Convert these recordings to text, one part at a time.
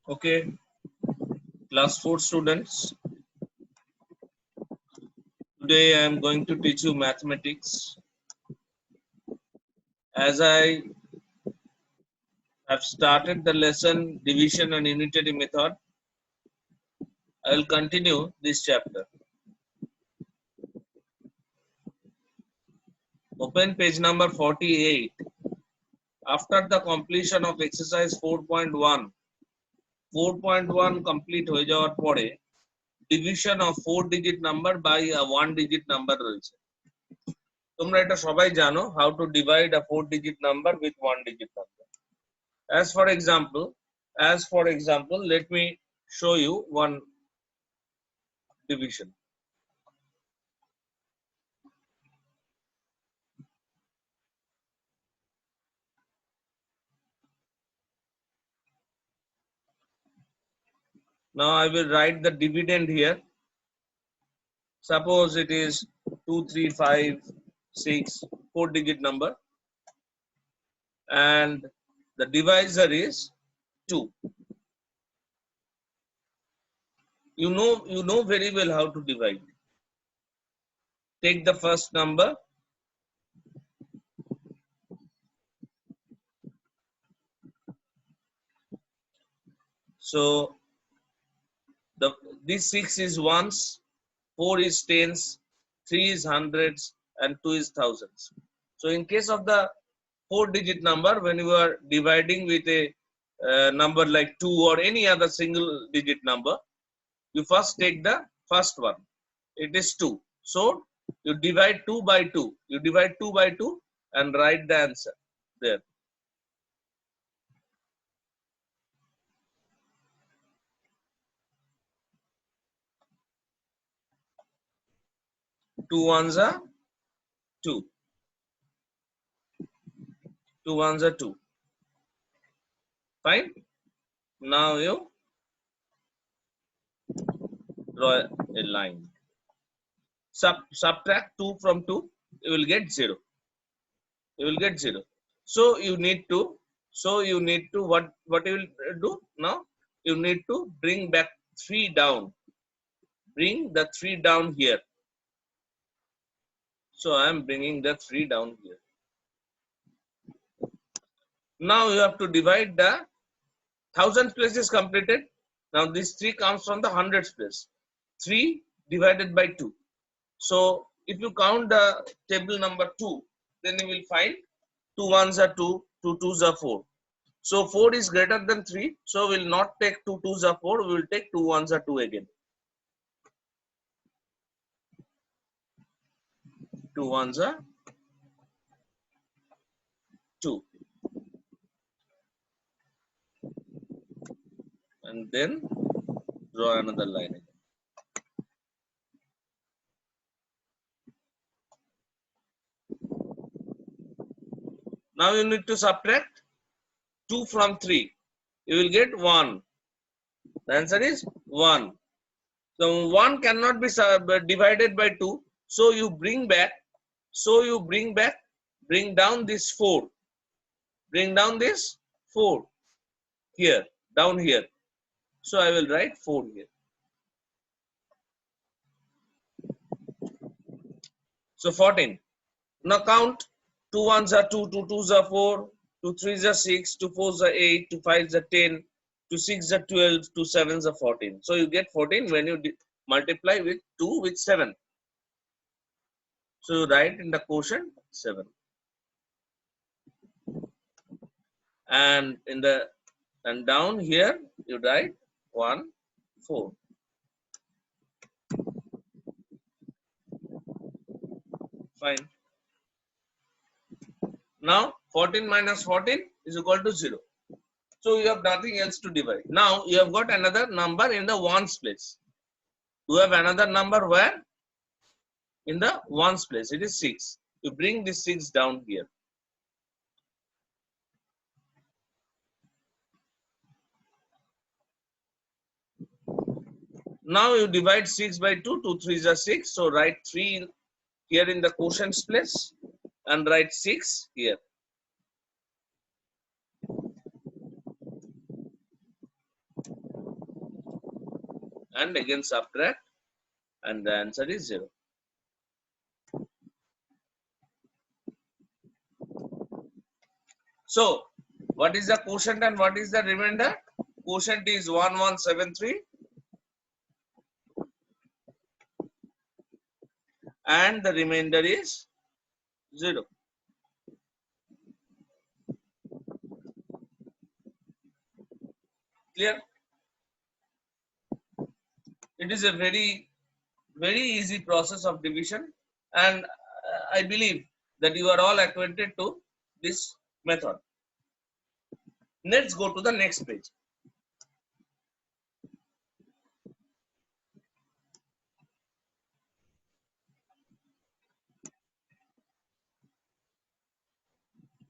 Okay, class 4 students. Today I am going to teach you mathematics. As I have started the lesson division and unitary method, I will continue this chapter. Open page number 48. After the completion of exercise 4.1, 4.1 complete হয়ে যাওয়ার পরে division of 4 digit number by a 1 digit number রয়েছে। তোমরা এটা সবাই জানো how to divide a 4 digit number with 1 digit number. As for example, let me show you one division. Now I will write the dividend here. Suppose it is 2, 3, 5, 6, 4 digit number, and the divisor is 2. You know very well how to divide. Take the first number, so this 6 is ones, 4 is tens, 3 is hundreds, and 2 is thousands. So in case of the 4 digit number, when you are dividing with a number like 2 or any other single digit number, you first take the first one. It is 2. So you divide 2 by 2. You divide 2 by 2 and write the answer there. Two ones are 2. 2 ones are 2. Fine. Now you draw a line. Subtract 2 from 2, you will get 0. You will get 0. So you need to what you will do now? You need to bring back 3 down. Bring the 3 down here. So I am bringing the 3 down here. Now you have to divide the thousands place is completed. Now this 3 comes from the hundreds place. 3 divided by 2. So if you count the table number 2, then you will find 2 ones are 2, 2 twos are 4. So 4 is greater than 3. So we will not take 2 twos are 4. We will take 2 ones are 2 again. 2 ones are 2. And then draw another line again. Now you need to subtract 2 from 3. You will get 1. The answer is 1. So 1 cannot be divided by 2. So you bring down this 4. Bring down this 4 here, down here. So I will write 4 here. So 14. Now count. 2 ones are 2, 2 twos are 4, 2 threes are 6, 2 fours are 8, 2 fives are 10, 2 sixes are 12, 2 sevens are 14. So you get 14 when you multiply with 2 with 7. So you write in the quotient 7. And down here you write 1, 4. Fine. Now 14 minus 14 is equal to 0. So you have nothing else to divide. Now you have got another number in the ones place. You have another number where? In the ones place. It is 6. You bring this 6 down here. Now you divide 6 by 2. 2 threes are 6. So write 3 here in the quotients place and write 6 here. and again subtract, and the answer is 0. So what is the quotient and what is the remainder? Quotient is 1173 and the remainder is 0. Clear? It is a very easy process of division, and I believe that you are all acquainted to this method. Let's go to the next page.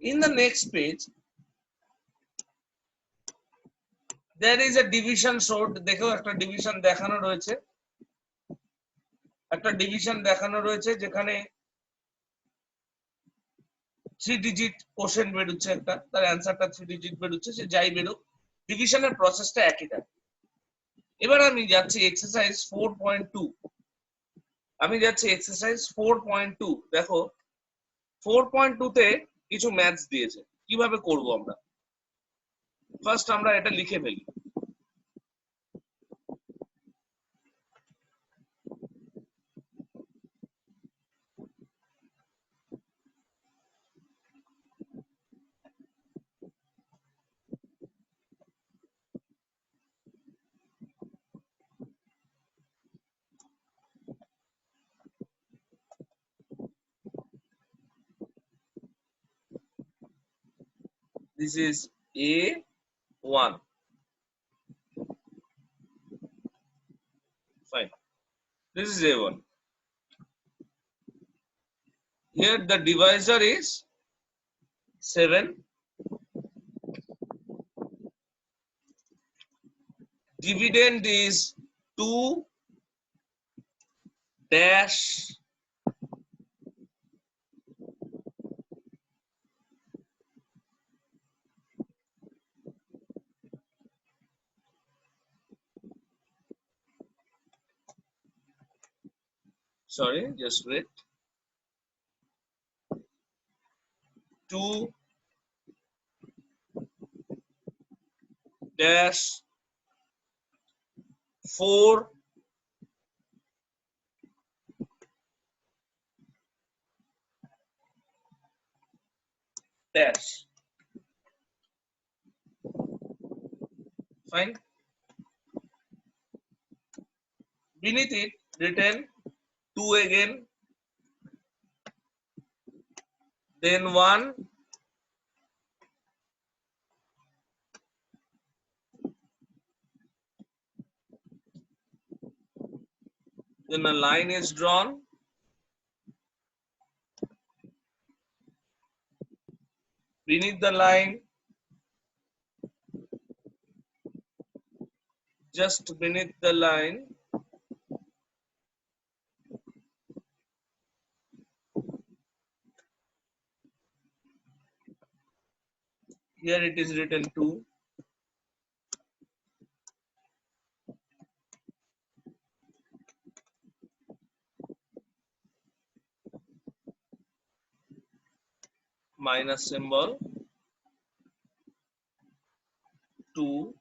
In the next page, there is a division showed. দেখো একটা division দেখানো রয়েছে, একটা division দেখানো রয়েছে যেখানে 3 digit question বেরোচ্ছে, একটা তার অ্যানসারটা 3 ডিজিট বেরোচ্ছে, সে যাই বেরোক ডিভিশনের প্রসেসটা একই থাকে। এবার আমি যাচ্ছি এক্সারসাইজ 4.2, আমি যাচ্ছি এক্সারসাইজ 4.2। দেখো 4.2 তে কিছু ম্যাথস দিয়েছে, কিভাবে করব আমরা? ফার্স্ট আমরা এটা লিখে ফেলি। This is A1. Fine. This is A1. Here the divisor is 7. Dividend is 2 dash sorry, just wait. 2 dash 4 dash. Fine. Beneath it written 2 again, then 1, then a line is drawn, beneath the line, just beneath the line, here it is written 2, minus symbol, 2,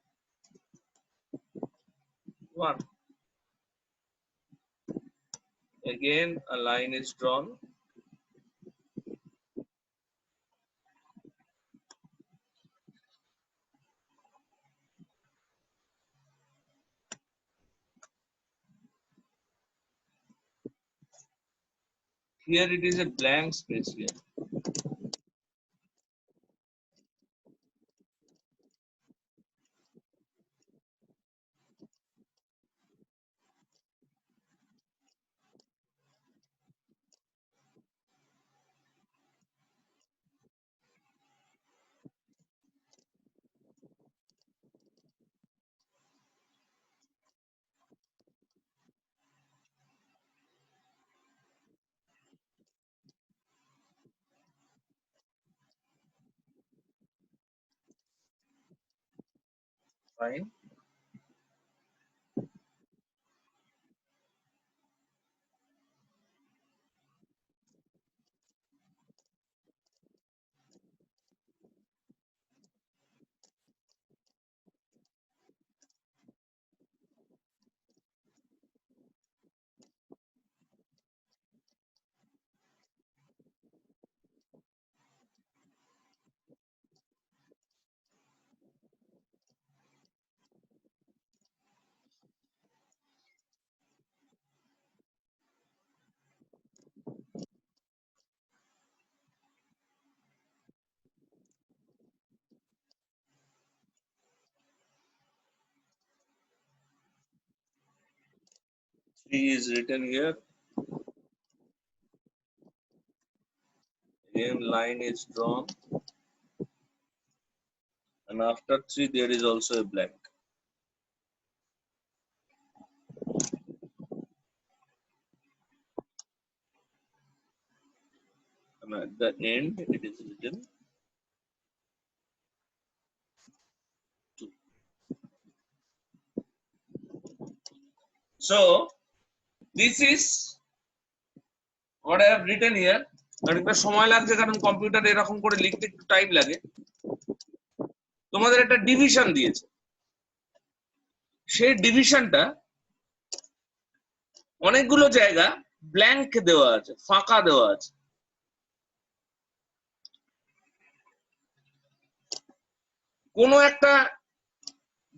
1. Again a line is drawn, here it is a blank space here. Fine. 3 is written here. Again, line is drawn. And after 3, there is also a blank. And at the end, it is written 2. So, this is what I have written here. অনেকটা সময় লাগছে কারণ কম্পিউটারে এরকম করে লিখতে একটু time লাগে। তোমাদের একটা ডিভিশন দিয়েছে, সেই ডিভিশনটা অনেকগুলো জায়গা ব্ল্যাঙ্ক দেওয়া আছে, ফাঁকা দেওয়া আছে। কোন একটা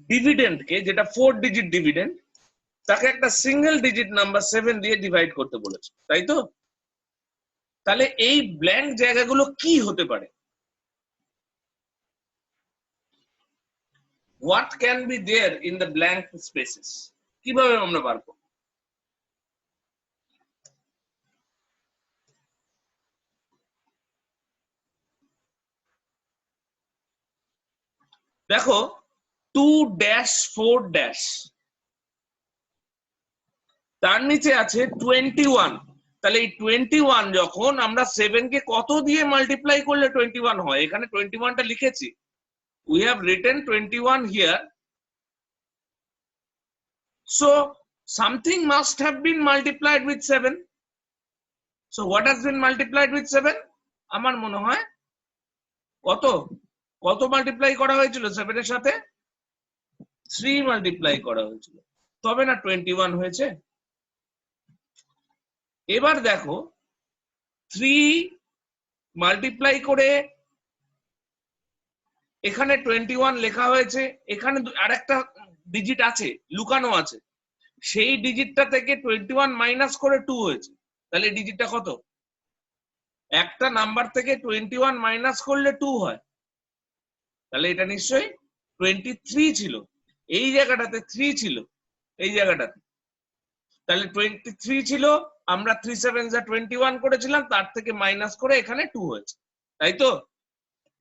ডিভিডেন্ডকে, যেটা 4 ডিজিট ডিভিডেন্ড, তাকে একটা সিঙ্গেল ডিজিট নাম্বার 7 দিয়ে ডিভাইড করতে বলেছে, তাই তো? তাহলে এই ব্ল্যাঙ্ক জায়গাগুলো কি হতে পারে? What can be there in the blank spaces? কিভাবে আমরা পারবো? দেখো 2-4- তার নিচে আছে 21। তাহলে এই 21 যখন আমরা 7 কে কত দিয়ে মাল্টিপ্লাই করলে 21 হয়? এখানে 21টা লিখেছি, we have written 21 here, so something must have been multiplied with 7. So what has been multiplied with 7? আমার মনে হয় কত কত মাল্টিপ্লাই করা হয়েছিল 7 এর সাথে? 3 মাল্টিপ্লাই করা হয়েছিল, তবে না 21 হয়েছে। এবার দেখো 3 মাল্টিপ্লাই করে এখানে 21 লেখা হয়েছে, এখানে আরেকটা ডিজিট আছে, লুকানো আছে, সেই ডিজিটটা থেকে 21 মাইনাস করে 2 হয়েছে। তাহলে ডিজিটটা কত? একটা নাম্বার থেকে 21 মাইনাস করলে 2 হয়, তাহলে এটা নিশ্চয়ই 23 ছিল। এই জায়গাটাতে 3 ছিল, এই জায়গাটাতে, তাহলে 23 ছিল, আমরা 3 7 যা 21 করেছিলাম, তার থেকে মাইনাস করে এখানে 2 হয়েছে, তাই তো?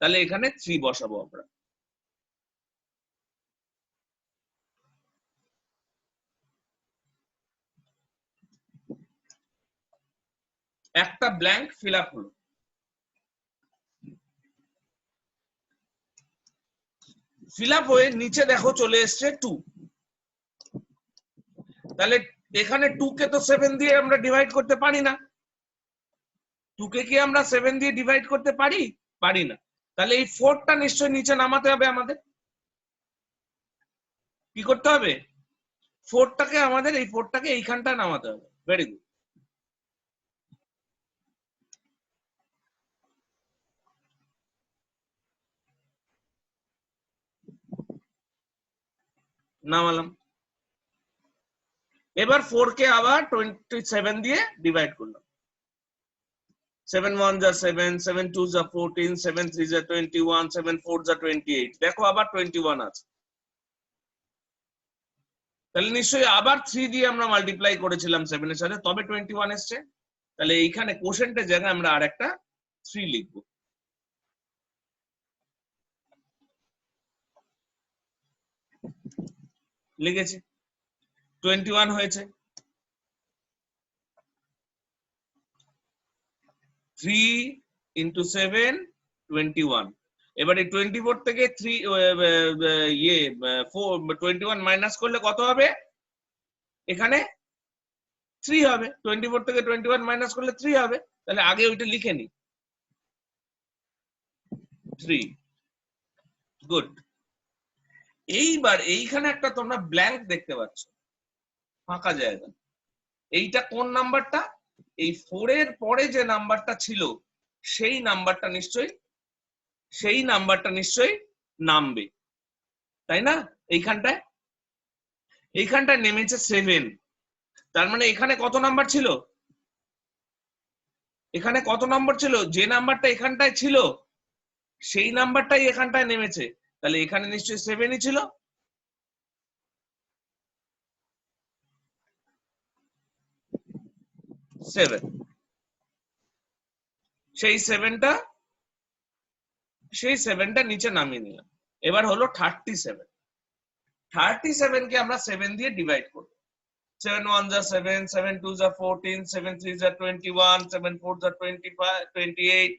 তাহলে এখানে 3 বসাবো আমরা। একটা ব্ল্যাঙ্ক ফিল আপ হলো। ফিল আপ হয়ে নিচে দেখো চলে এসছে 2। তাহলে এখানে 2 কে তো 7 দিয়ে আমরা ডিভাইড করতে পারি না। 2 কে কি আমরা 7 দিয়ে ডিভাইড করতে পারি? পারি না। তাহলে এই 4টা নিশ্চয়ই নিচে নামাতে হবে আমাদের। কি করতে হবে? 4টাকে আমাদের, এই 4টাকে এইখানটায় নামাতে হবে। Very good. নামালাম। এবার 4 কে আবার 27 দিয়ে ডিভাইড করলাম। 7 1 যা 7, 7 2 যা 14, 7 3 যা 21, 7 4 যা 28। দেখো আবার 21 আছে, তাহলে নিশ্চয়ই আবার 3 দিয়ে আমরা মাল্টিপ্লাই করেছিলাম 7 এর সাথে, তবে 21 এসছে। তাহলে এইখানে কোশেন্টের জায়গায় আমরা আরেকটা 3 লিখবো। লিখেছি, 21 হয়েছে। 3 into 7 21। এবার এই 24 থেকে 3 21 মাইনাস করলে কত হবে? এখানে 3 হবে। 24 থেকে 21 মাইনাস করলে 3 হবে। তাহলে আগে ওইটা লিখে নি, 3। গুড। এইবার এইখানে একটা তোমরা ব্ল্যাঙ্ক দেখতে পাচ্ছ, ফাঁকা জায়গা। এইটা কোন নাম্বারটা? এই 4 এর পরে যে নাম্বারটা ছিল সেই নাম্বারটা নিশ্চয়ই নামবে, তাই না? এইখানটায় নেমেছে 7। তার মানে এখানে কত নাম্বার ছিল? এখানে কত নাম্বার ছিল? যে নাম্বারটা এখানটায় ছিল সেই নাম্বারটাই এখানটায় নেমেছে, তাহলে এখানে নিশ্চয়ই 7ই ছিল। 7 সেই 7টা নিচে নামিয়ে নিলাম। এবার হলো 37 কে আমরা 7 দিয়ে ডিভাইড করব। 7 1 যা 7, 7 2 যা 14, 7 3 যা 21, 7 4 যা 25 28,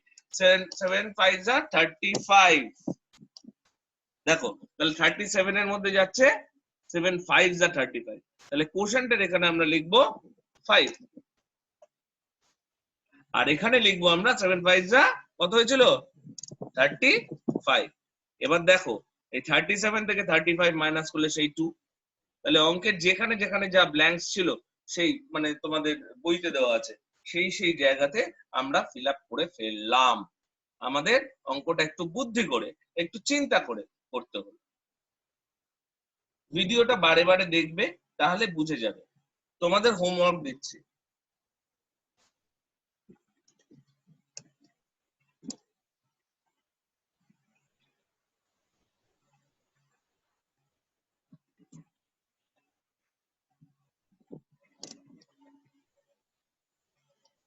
7 5 যা 35। দেখো তাহলে 37 এর মধ্যে যাচ্ছে 7 5 যা 35, তাহলে কোশ্চেনটার এখানে আমরা লিখবো 5 আর এখানে লিখবো আমরা 7 5 যা কত হয়েছিল 35। এবার দেখো এই 37 থেকে 35 মাইনাস করলে সেই 2, তাহলে অঙ্কের যেখানে যেখানে যা ব্ল্যাঙ্কস ছিল সেই মানে তোমাদের বইতে দেওয়া আছে সেই জায়গাতে আমরা ফিল আপ করে ফেললাম। আমাদের অঙ্কটা একটু বুদ্ধি করে একটু চিন্তা করে করতে হবে। ভিডিওটা বারে বারে দেখবে তাহলে বুঝে যাবে। তোমাদের হোমওয়ার্ক দিচ্ছি,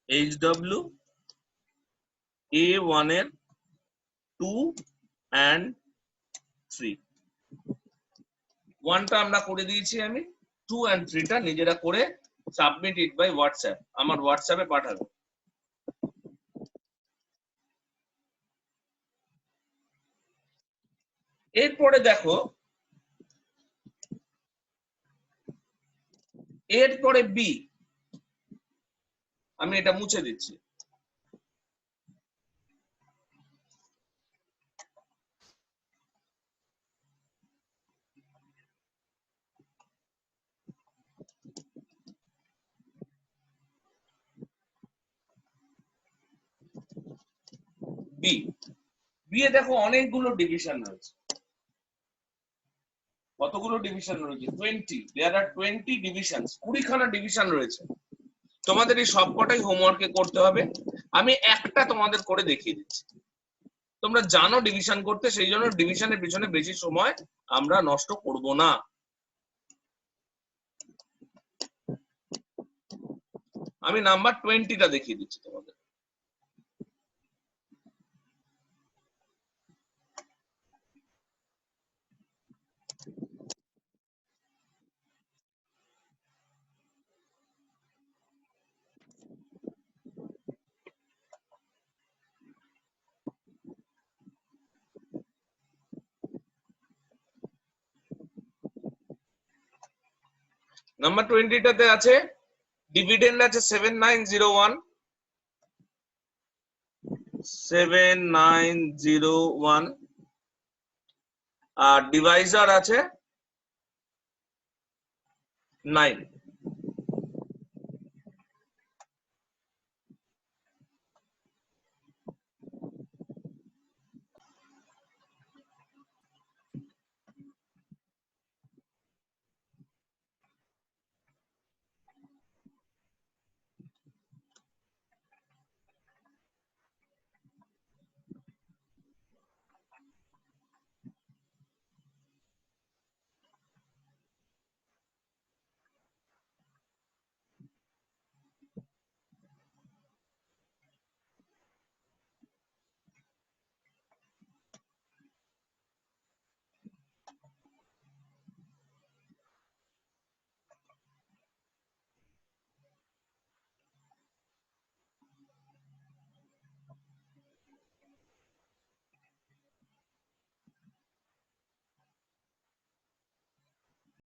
HW A1 এর 2 and 3, 1টা আমরা করে দিয়েছি আমি, 2 and 3টা নিজেরা করে সাবমিট ইট বাই হোয়াটসঅ্যাপ, আমার হোয়াটসঅ্যাপে পাঠাবে। এরপরে দেখো এরপরে বি, আমি এটা মুছে দিচ্ছি। বি, বি এ দেখো অনেকগুলো ডিভিশন রয়েছে। কতগুলো ডিভিশন রয়েছে? 20, দেয়ার আর 20 ডিভিশনস, 20খানা ডিভিশন রয়েছে। তোমাদের এই সবকটাই হোমওয়ার্কে করতে হবে। আমি একটা তোমাদের করে দেখিয়ে দিচ্ছি, তোমরা জানো ডিভিশন করতে, সেই জন্য ডিভিশনের পিছনে বেশি সময় আমরা নষ্ট করব না। আমি নাম্বার 20টা দেখিয়ে দিচ্ছি তোমাদের। নাম্বার 20টাতে আছে ডিভিডেন্ড আছে 7901, 7901 আর ডিভাইজার আছে 9।